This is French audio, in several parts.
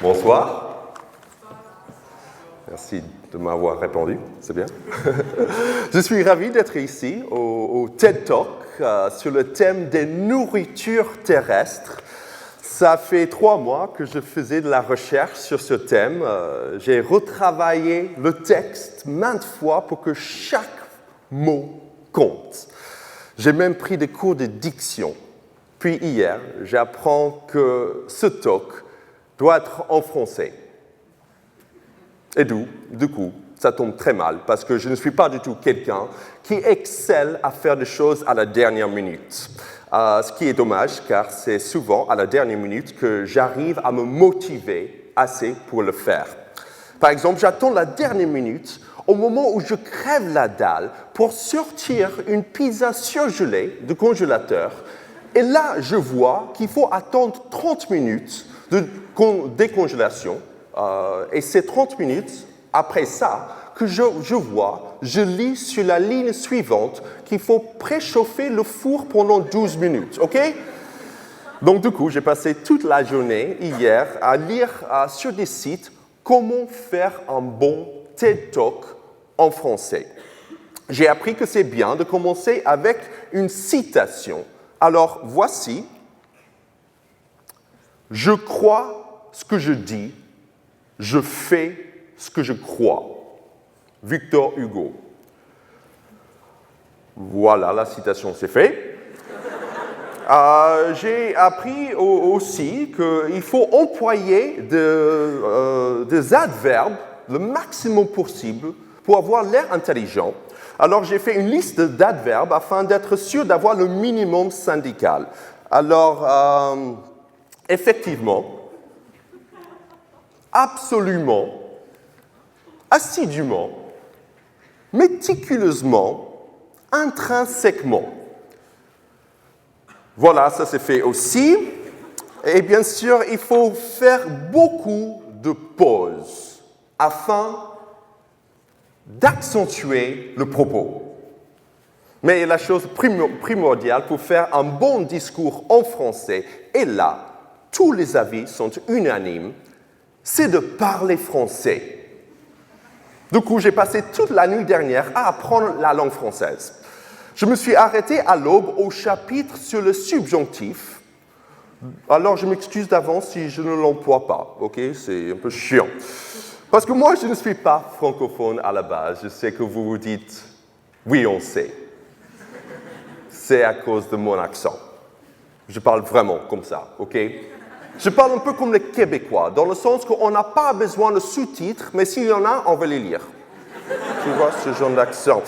Bonsoir. Merci de m'avoir répondu, c'est bien. Je suis ravi d'être ici au TED Talk sur le thème des nourritures terrestres. Ça fait 3 mois que je faisais de la recherche sur ce thème. J'ai retravaillé le texte maintes fois pour que chaque mot compte. J'ai même pris des cours de diction. Puis hier, j'apprends que ce talk doit être en français. Et du coup, ça tombe très mal, parce que je ne suis pas du tout quelqu'un qui excelle à faire des choses à la dernière minute. Ce qui est dommage, car c'est souvent à la dernière minute que j'arrive à me motiver assez pour le faire. Par exemple, j'attends la dernière minute, au moment où je crève la dalle, pour sortir une pizza surgelée du congélateur. Et là, je vois qu'il faut attendre 30 minutes de décongélation. Et c'est 30 minutes après ça que je lis sur la ligne suivante qu'il faut préchauffer le four pendant 12 minutes, ok? Donc du coup, j'ai passé toute la journée hier à lire sur des sites comment faire un bon TED Talk en français. J'ai appris que c'est bien de commencer avec une citation. Alors voici, je crois ce que je dis, je fais ce que je crois. Victor Hugo. Voilà, la citation, c'est fait. J'ai appris aussi qu'il faut employer des adverbes le maximum possible pour avoir l'air intelligent. Alors, j'ai fait une liste d'adverbes afin d'être sûr d'avoir le minimum syndical. Alors, effectivement, absolument, assidûment, méticuleusement, intrinsèquement. Voilà, ça c'est fait aussi. Et bien sûr, il faut faire beaucoup de pauses afin d'accentuer le propos. Mais la chose primordiale pour faire un bon discours en français, et là, tous les avis sont unanimes, c'est de parler français. Du coup, j'ai passé toute la nuit dernière à apprendre la langue française. Je me suis arrêté à l'aube au chapitre sur le subjonctif. Alors, je m'excuse d'avance si je ne l'emploie pas, ok? C'est un peu chiant. Parce que moi, je ne suis pas francophone à la base. Je sais que vous vous dites, oui, on sait. C'est à cause de mon accent. Je parle vraiment comme ça, ok? Je parle un peu comme les Québécois, dans le sens qu'on n'a pas besoin de sous-titres, mais s'il y en a, on va les lire. Tu vois, ce genre d'accent.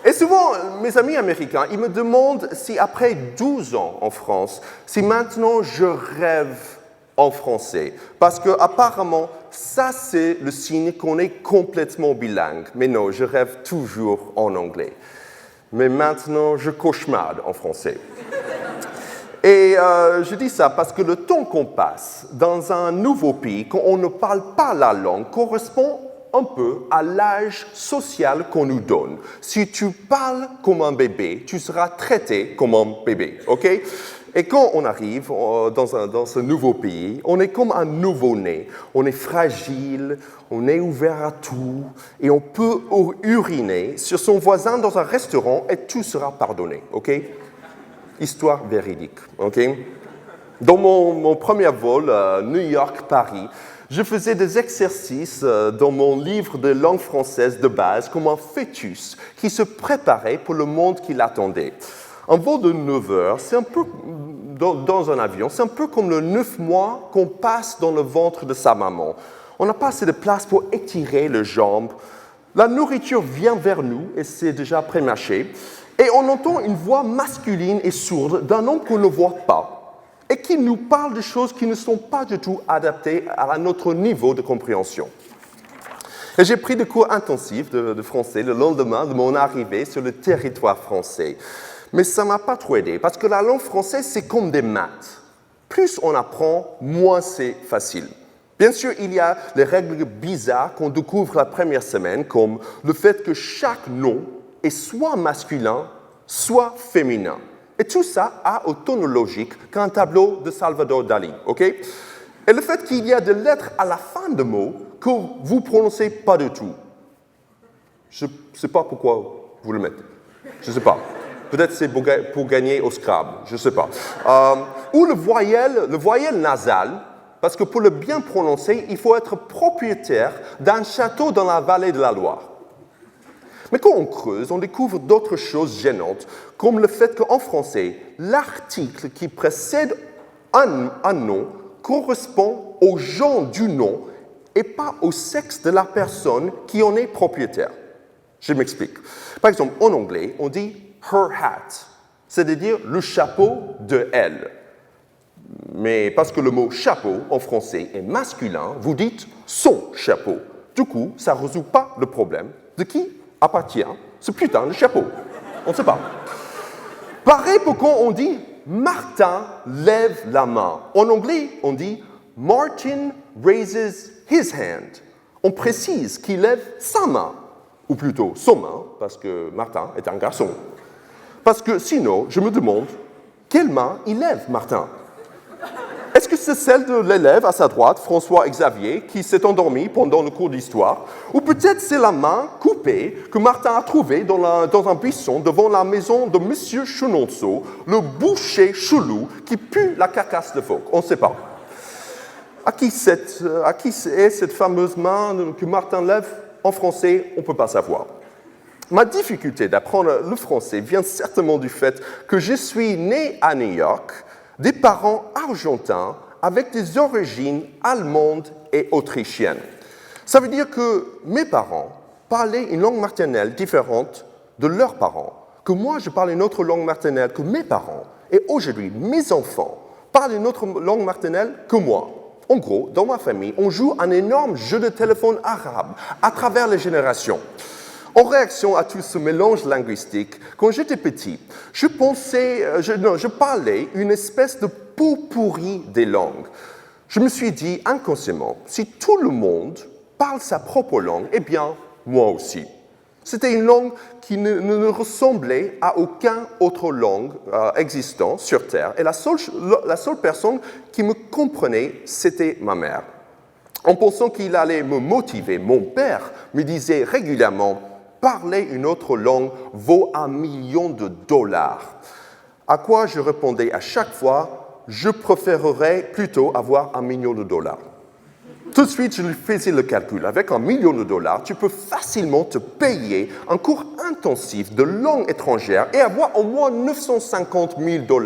Et souvent, mes amis américains, ils me demandent si après 12 ans en France, si maintenant je rêve en français. Parce qu'apparemment, ça c'est le signe qu'on est complètement bilingue. Mais non, je rêve toujours en anglais. Mais maintenant, je cauchemarde en français. Et je dis ça parce que le temps qu'on passe dans un nouveau pays, quand on ne parle pas la langue, correspond un peu à l'âge social qu'on nous donne. Si tu parles comme un bébé, tu seras traité comme un bébé, ok? Et quand on arrive dans ce nouveau pays, on est comme un nouveau-né. On est fragile, on est ouvert à tout, et on peut uriner sur son voisin dans un restaurant et tout sera pardonné, ok? Histoire véridique, ok? Dans mon premier vol, New York-Paris, je faisais des exercices dans mon livre de langue française de base comme un fœtus qui se préparait pour le monde qui l'attendait. Un vol de 9 heures, c'est un peu, dans un avion, c'est un peu comme le 9 mois qu'on passe dans le ventre de sa maman. On n'a pas assez de place pour étirer les jambes. La nourriture vient vers nous et c'est déjà pré-mâché. Et on entend une voix masculine et sourde d'un homme qu'on ne voit pas et qui nous parle de choses qui ne sont pas du tout adaptées à notre niveau de compréhension. Et j'ai pris des cours intensifs de français le lendemain de mon arrivée sur le territoire français. Mais ça ne m'a pas trop aidé parce que la langue française, c'est comme des maths. Plus on apprend, moins c'est facile. Bien sûr, il y a les règles bizarres qu'on découvre la première semaine, comme le fait que chaque nom est soit masculin, soit féminin. Et tout ça a autant de logique qu'un tableau de Salvador Dali, ok? Et le fait qu'il y a des lettres à la fin de mots que vous ne prononcez pas du tout. Je ne sais pas pourquoi vous le mettez. Je ne sais pas. Peut-être c'est pour gagner au Scrabble. Je ne sais pas. Ou le voyelle nasal, parce que pour le bien prononcer, il faut être propriétaire d'un château dans la vallée de la Loire. Mais quand on creuse, on découvre d'autres choses gênantes, comme le fait qu'en français, l'article qui précède un nom correspond au genre du nom et pas au sexe de la personne qui en est propriétaire. Je m'explique. Par exemple, en anglais, on dit « her hat », c'est-à-dire le chapeau de elle. Mais parce que le mot « chapeau » en français est masculin, vous dites « son chapeau ». Du coup, ça ne résout pas le problème de qui appartient ce putain de chapeau. On ne sait pas. Pareil pour quand on dit « Martin lève la main ». En anglais, on dit « Martin raises his hand ». On précise qu'il lève sa main, ou plutôt son main, parce que Martin est un garçon. Parce que sinon, je me demande, quelle main il lève, Martin ? Est-ce que c'est celle de l'élève à sa droite, François-Xavier, qui s'est endormi pendant le cours d'histoire? Ou peut-être c'est la main coupée que Martin a trouvée dans un buisson devant la maison de M. Chenonceau, le boucher chelou qui pue la carcasse de phoque. On ne sait pas. À qui est cette fameuse main que Martin lève? En français, on ne peut pas savoir. Ma difficulté d'apprendre le français vient certainement du fait que je suis né à New York, des parents argentins avec des origines allemandes et autrichiennes. Ça veut dire que mes parents parlaient une langue maternelle différente de leurs parents, que moi je parle une autre langue maternelle que mes parents, et aujourd'hui mes enfants parlent une autre langue maternelle que moi. En gros, dans ma famille, on joue un énorme jeu de téléphone arabe à travers les générations. En réaction à tout ce mélange linguistique, quand j'étais petit, je parlais une espèce de pot-pourri des langues. Je me suis dit inconsciemment, si tout le monde parle sa propre langue, eh bien, moi aussi. C'était une langue qui ne ressemblait à aucune autre langue existante sur Terre. Et la seule personne qui me comprenait, c'était ma mère. En pensant qu'il allait me motiver, mon père me disait régulièrement « Parler une autre langue vaut $1 million ». À quoi je répondais à chaque fois « Je préférerais plutôt avoir $1 million ». Tout de suite, je lui faisais le calcul. Avec $1 million, tu peux facilement te payer un cours intensif de langue étrangère et avoir au moins $950 000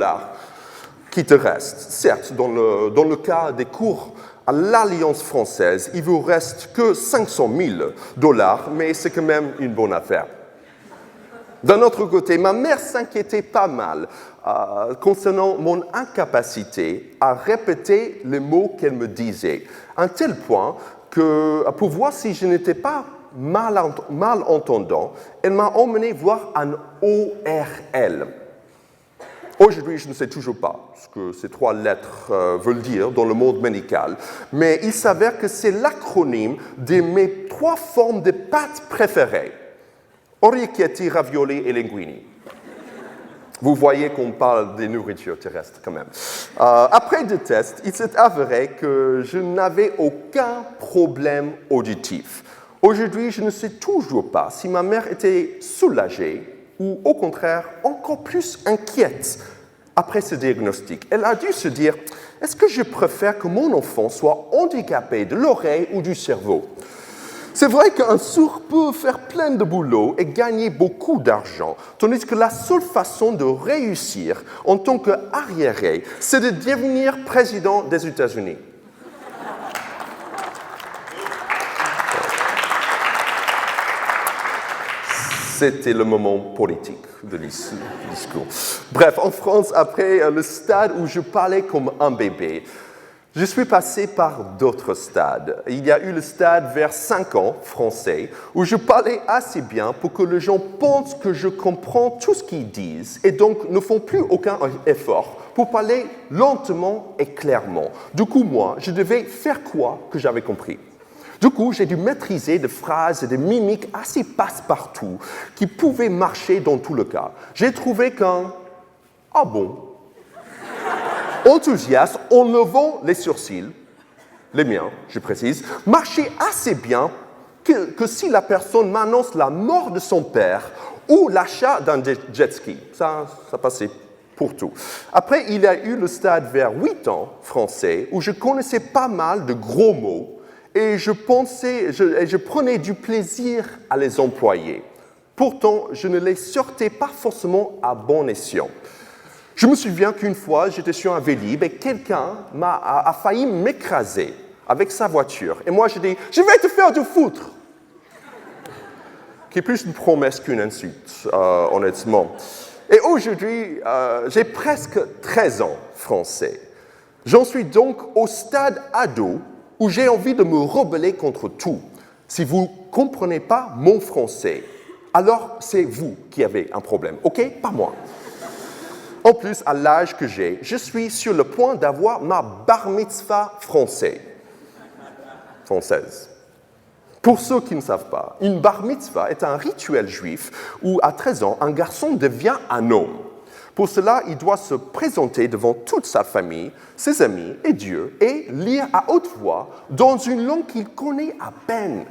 qui te restent. Certes, dans le cas des cours à l'Alliance française, il vous reste que $500 000, mais c'est quand même une bonne affaire. D'un autre côté, ma mère s'inquiétait pas mal concernant mon incapacité à répéter les mots qu'elle me disait, à un tel point que, pour voir si je n'étais pas malentendant, elle m'a emmené voir un ORL. Aujourd'hui, je ne sais toujours pas ce que ces 3 lettres veulent dire dans le monde médical, mais il s'avère que c'est l'acronyme de mes 3 formes de pâtes préférées. Orecchietti, ravioli et linguini. Vous voyez qu'on parle des nourritures terrestres quand même. Après 2 tests, il s'est avéré que je n'avais aucun problème auditif. Aujourd'hui, je ne sais toujours pas si ma mère était soulagée ou au contraire encore plus inquiète après ce diagnostic. Elle a dû se dire « Est-ce que je préfère que mon enfant soit handicapé de l'oreille ou du cerveau ?» C'est vrai qu'un sourd peut faire plein de boulot et gagner beaucoup d'argent, tandis que la seule façon de réussir en tant qu'arriéré, c'est de devenir président des États-Unis. C'était le moment politique de discours. Bref, en France, après le stade où je parlais comme un bébé, je suis passé par d'autres stades. Il y a eu le stade vers 5 ans, français, où je parlais assez bien pour que les gens pensent que je comprends tout ce qu'ils disent et donc ne font plus aucun effort pour parler lentement et clairement. Du coup, moi, je devais faire quoi que j'avais compris. Du coup, j'ai dû maîtriser des phrases et des mimiques assez passe-partout qui pouvaient marcher dans tout le cas. J'ai trouvé qu'un « ah bon ?» enthousiaste en levant les sourcils les miens, je précise, marchaient assez bien que si la personne m'annonce la mort de son père ou l'achat d'un jet ski. Ça passait pour tout. Après, il y a eu le stade vers 8 ans français où je connaissais pas mal de gros mots et je prenais du plaisir à les employer. Pourtant, je ne les sortais pas forcément à bon escient. Je me souviens qu'une fois, j'étais sur un Vélib et quelqu'un a failli m'écraser avec sa voiture. Et moi, je dis « Je vais te faire du foutre !» qui est plus une promesse qu'une insulte, honnêtement. Et aujourd'hui, j'ai presque 13 ans français. J'en suis donc au stade ado où j'ai envie de me rebeller contre tout. Si vous ne comprenez pas mon français, alors c'est vous qui avez un problème, ok? Pas moi. En plus, à l'âge que j'ai, je suis sur le point d'avoir ma bar mitzvah française. Pour ceux qui ne savent pas, une bar mitzvah est un rituel juif où, à 13 ans, un garçon devient un homme. Pour cela, il doit se présenter devant toute sa famille, ses amis et Dieu, et lire à haute voix dans une langue qu'il connaît à peine.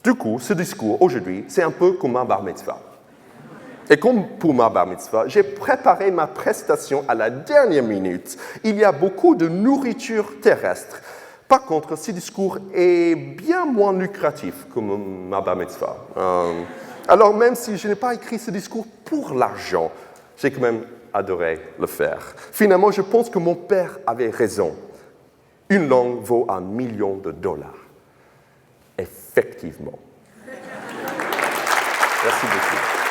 Du coup, ce discours, aujourd'hui, c'est un peu comme un bar mitzvah. Et comme pour ma bar mitzvah, j'ai préparé ma prestation à la dernière minute. Il y a beaucoup de nourriture terrestre. Par contre, ce discours est bien moins lucratif que ma bar mitzvah. Alors même si je n'ai pas écrit ce discours pour l'argent, j'ai quand même adoré le faire. Finalement, je pense que mon père avait raison. Une langue vaut $1 million. Effectivement. Merci beaucoup.